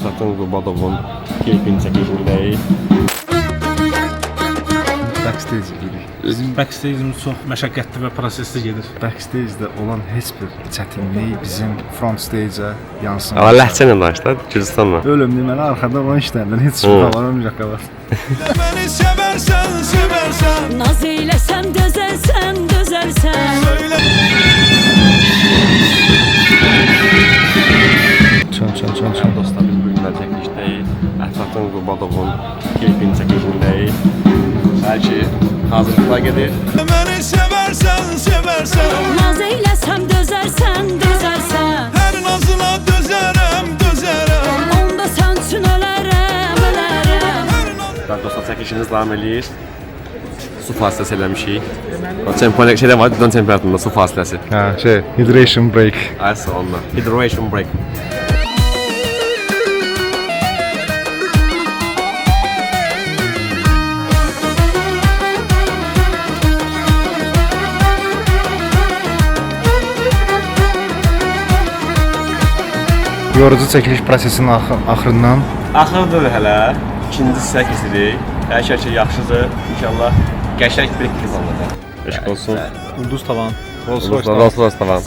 Əhsatın Qubadovun keyfini çəkişindəyik. Backstage edirik. Bizim backstage'imiz çox məşəqqətli və prosesli gedir. Backstage-də olan heç bir çətinlik bizim front stage-ə yansın. Amma ləhcə ilə danış da, Gürcüstanla. Ölüm deməli arxada 10 işlərdən heç bir havalanmayacaq qalar. Məni sevərsən Naz eyləsəm dözərsən Çön. Dostlar, biz bugünlər çəkilişdəyik. Əhsatın Qubadovun keyfini çəkişindəyik. Hər şey hazırlıqlar gedir. Məni sevərsən Naz eyləsəm dözərsən Hər nazına dözərəm Onda sən üçün ölərəm Və dostlar, çəkilişimiz davam eləyir. Su fasiləsi eləmişik. O çempionlik şeydə var, dünya çempionatında su fasiləsi. Hə, hydration break. Aysa onunla. Hydration break. Yorucu çəkiliş prosesinin axırından Axırdır hələ. İkinci hissə keçirik. Hər şey yaxşıdır. İnşallah qəşəng bir klip alınacaq. Eşq olsun. Ulduz tavan. Rolls-Royce tavan.